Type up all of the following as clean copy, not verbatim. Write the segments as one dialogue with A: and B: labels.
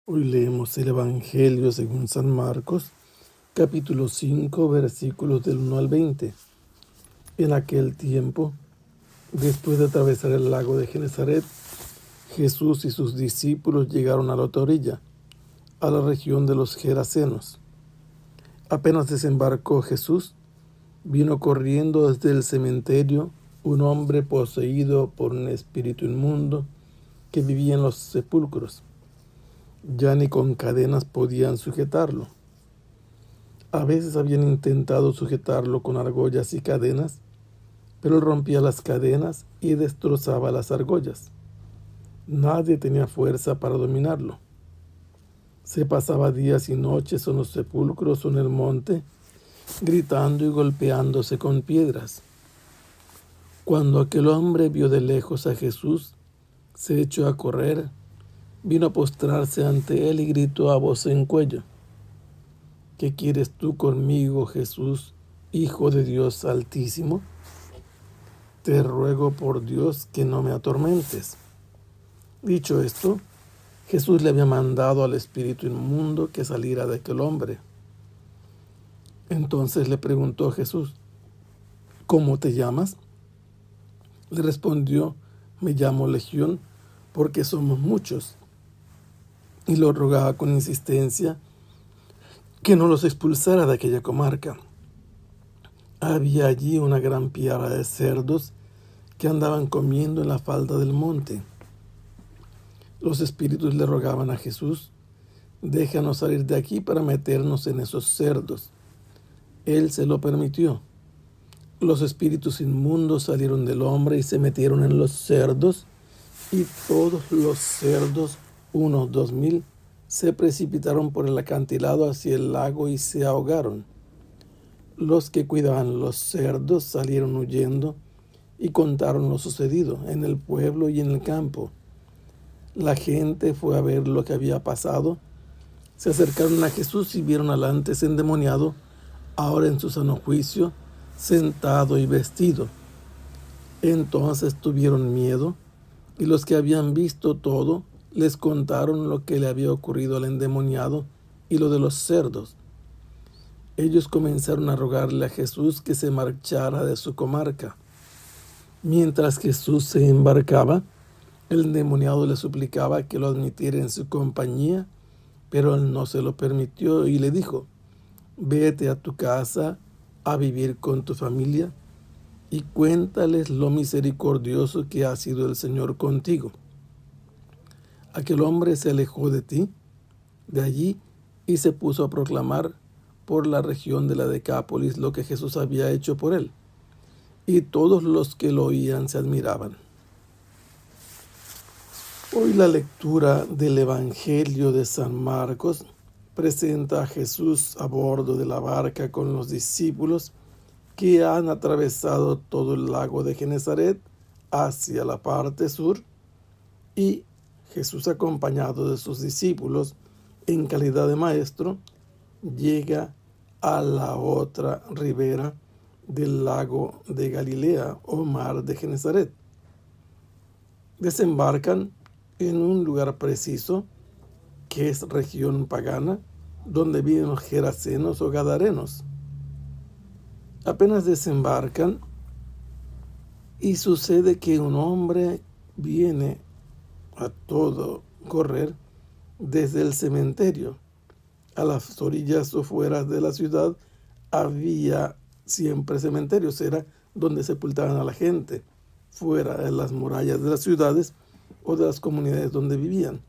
A: Hoy leemos el Evangelio según San Marcos, capítulo 5, versículos del 1 al 20. En aquel tiempo, después de atravesar el lago de Genesaret, Jesús y sus discípulos llegaron a la otra orilla, a la región de los Gerasenos. Apenas desembarcó Jesús, vino corriendo desde el cementerio un hombre poseído por un espíritu inmundo que vivía en los sepulcros. Ya ni con cadenas podían sujetarlo. A veces habían intentado sujetarlo con argollas y cadenas, pero él rompía las cadenas y destrozaba las argollas. Nadie tenía fuerza para dominarlo. Se pasaba días y noches en los sepulcros o en el monte, gritando y golpeándose con piedras. Cuando aquel hombre vio de lejos a Jesús, se echó a correr, vino a postrarse ante él y gritó a voz en cuello: ¿Qué quieres tú conmigo, Jesús, Hijo de Dios Altísimo? Te ruego por Dios que no me atormentes. Dicho esto, Jesús le había mandado al espíritu inmundo que saliera de aquel hombre. Entonces le preguntó Jesús: ¿Cómo te llamas? Le respondió: Me llamo Legión, porque somos muchos. Y lo rogaba con insistencia que no los expulsara de aquella comarca. Había allí una gran piara de cerdos que andaban comiendo en la falda del monte. Los espíritus le rogaban a Jesús: déjanos salir de aquí para meternos en esos cerdos. Él se lo permitió. Los espíritus inmundos salieron del hombre y se metieron en los cerdos, y todos los cerdos, unos 2000, se precipitaron por el acantilado hacia el lago y se ahogaron. Los que cuidaban los cerdos salieron huyendo y contaron lo sucedido en el pueblo y en el campo. La gente fue a ver lo que había pasado. Se acercaron a Jesús y vieron al antes endemoniado, ahora en su sano juicio, sentado y vestido. Entonces tuvieron miedo, y los que habían visto todo les contaron lo que le había ocurrido al endemoniado y lo de los cerdos. Ellos comenzaron a rogarle a Jesús que se marchara de su comarca. Mientras Jesús se embarcaba, el endemoniado le suplicaba que lo admitiera en su compañía, pero él no se lo permitió y le dijo: vete a tu casa a vivir con tu familia y cuéntales lo misericordioso que ha sido el Señor contigo. Aquel hombre se alejó de allí, y se puso a proclamar por la región de la Decápolis lo que Jesús había hecho por él, y todos los que lo oían se admiraban. Hoy la lectura del Evangelio de San Marcos presenta a Jesús a bordo de la barca con los discípulos que han atravesado todo el lago de Genesaret hacia la parte sur, y Jesús, acompañado de sus discípulos en calidad de maestro, llega a la otra ribera del lago de Galilea o mar de Genesaret. Desembarcan en un lugar preciso que es región pagana, donde viven los gerasenos o gadarenos. Apenas desembarcan y sucede que un hombre viene a todo correr desde el cementerio. A las orillas o fuera de la ciudad había siempre cementerios, era donde sepultaban a la gente, fuera de las murallas de las ciudades o de las comunidades donde vivían.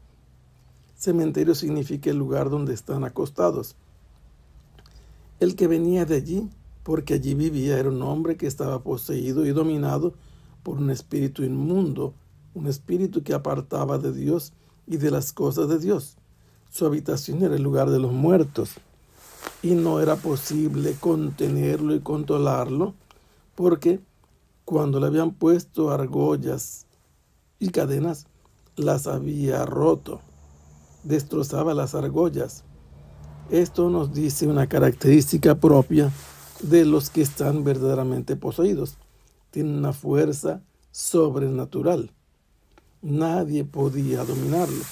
A: Cementerio significa el lugar donde están acostados. El que venía de allí, porque allí vivía, era un hombre que estaba poseído y dominado por un espíritu inmundo, un espíritu que apartaba de Dios y de las cosas de Dios. Su habitación era el lugar de los muertos, y no era posible contenerlo y controlarlo, porque cuando le habían puesto argollas y cadenas, las había roto, destrozaba las argollas. Esto nos dice una característica propia de los que están verdaderamente poseídos. Tienen una fuerza sobrenatural. Nadie podía dominarlo.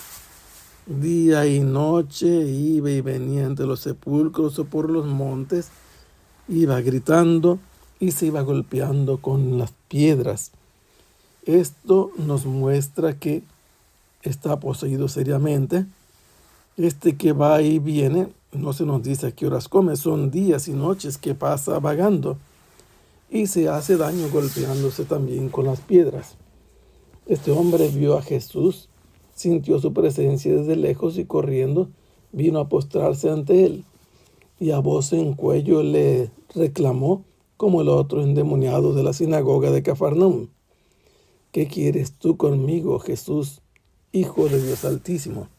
A: Día y noche iba y venía entre los sepulcros o por los montes, iba gritando y se iba golpeando con las piedras. Esto nos muestra que está poseído seriamente. Este que va y viene, no se nos dice a qué horas come, son días y noches que pasa vagando y se hace daño golpeándose también con las piedras. Este hombre vio a Jesús, sintió su presencia desde lejos y corriendo vino a postrarse ante él y a voz en cuello le reclamó como el otro endemoniado de la sinagoga de Cafarnaúm: ¿qué quieres tú conmigo, Jesús, Hijo de Dios Altísimo?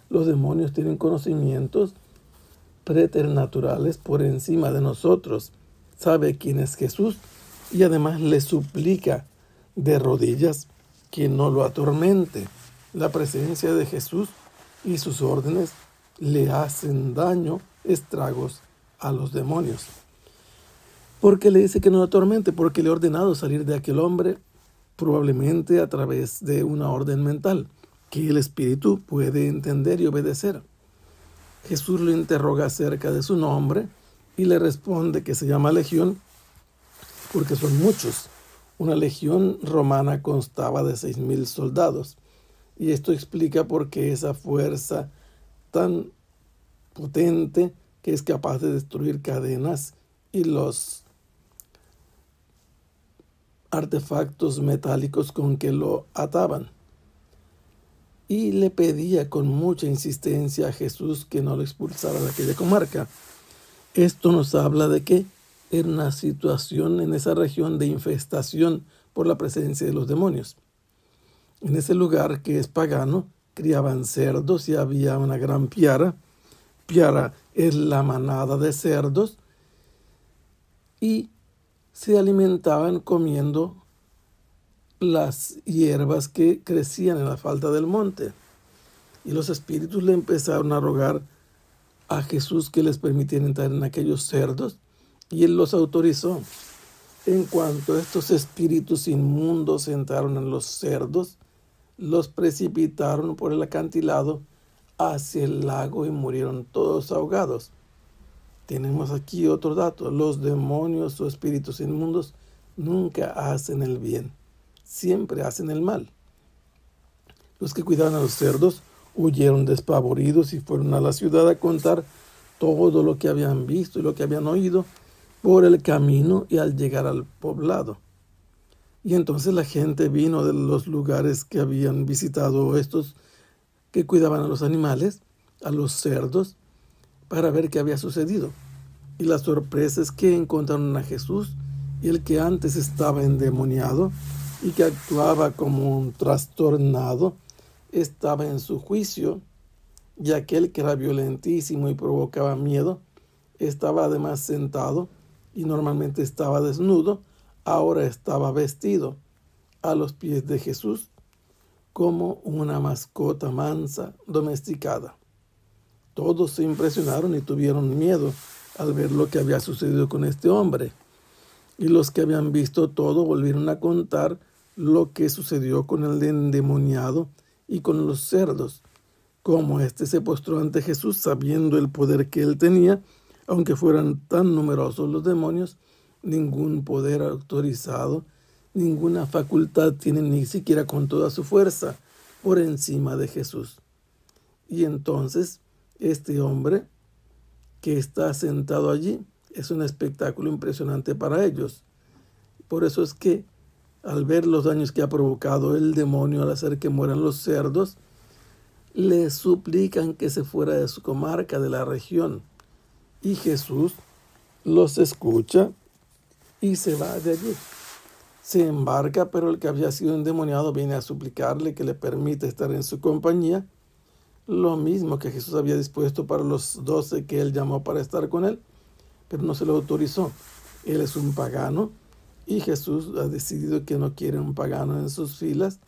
A: Los demonios tienen conocimientos preternaturales por encima de nosotros. Sabe quién es Jesús y además le suplica de rodillas que no lo atormente. La presencia de Jesús y sus órdenes le hacen daño, estragos a los demonios. ¿Por qué le dice que no lo atormente? Porque le ha ordenado salir de aquel hombre, probablemente a través de una orden mental que el espíritu puede entender y obedecer. Jesús lo interroga acerca de su nombre y le responde que se llama Legión porque son muchos. Una legión romana constaba de 6,000 soldados. Y esto explica por qué esa fuerza tan potente que es capaz de destruir cadenas y los artefactos metálicos con que lo ataban. Y le pedía con mucha insistencia a Jesús que no lo expulsara de aquella comarca. Esto nos habla de que era una situación en esa región de infestación por la presencia de los demonios. En ese lugar que es pagano, criaban cerdos y había una gran piara. Piara es la manada de cerdos y se alimentaban comiendo las hierbas que crecían en la falda del monte. Y los espíritus le empezaron a rogar a Jesús que les permitiera entrar en aquellos cerdos y él los autorizó. En cuanto estos espíritus inmundos entraron en los cerdos, los precipitaron por el acantilado hacia el lago y murieron todos ahogados. Tenemos aquí otro dato: los demonios o espíritus inmundos nunca hacen el bien, siempre hacen el mal. Los que cuidaban a los cerdos huyeron despavoridos y fueron a la ciudad a contar todo lo que habían visto y lo que habían oído por el camino y al llegar al poblado. Y entonces la gente vino de los lugares que habían visitado estos que cuidaban a los animales, a los cerdos, para ver qué había sucedido. Y la sorpresa es que encontraron a Jesús, y el que antes estaba endemoniado y que actuaba como un trastornado estaba en su juicio, y aquel que era violentísimo y provocaba miedo estaba además sentado y normalmente estaba desnudo, ahora estaba vestido a los pies de Jesús como una mascota mansa domesticada. Todos se impresionaron y tuvieron miedo al ver lo que había sucedido con este hombre. Y los que habían visto todo volvieron a contar lo que sucedió con el endemoniado y con los cerdos, cómo éste se postró ante Jesús sabiendo el poder que él tenía. Aunque fueran tan numerosos los demonios, ningún poder autorizado, ninguna facultad tienen, ni siquiera con toda su fuerza, por encima de Jesús. Y entonces este hombre que está sentado allí es un espectáculo impresionante para ellos. Por eso es que al ver los daños que ha provocado el demonio al hacer que mueran los cerdos, le suplican que se fuera de su comarca, de la región. Y Jesús los escucha y se va de allí. Se embarca, pero el que había sido endemoniado viene a suplicarle que le permita estar en su compañía, lo mismo que Jesús había dispuesto para los 12 que él llamó para estar con él, pero no se lo autorizó. Él es un pagano y Jesús ha decidido que no quiere un pagano en sus filas,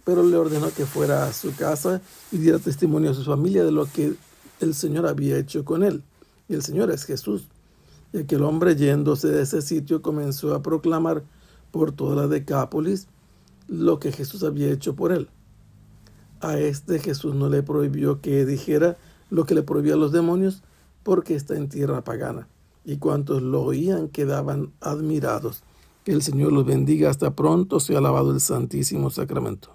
A: pero le ordenó que fuera a su casa y diera testimonio a su familia de lo que el Señor había hecho con él. Y el Señor es Jesús. Y aquel hombre, yéndose de ese sitio, comenzó a proclamar por toda la Decápolis lo que Jesús había hecho por él. A este Jesús no le prohibió que dijera lo que le prohibía a los demonios, porque está en tierra pagana. Y cuantos lo oían quedaban admirados. Que el Señor los bendiga. Hasta pronto. Sea alabado el Santísimo Sacramento.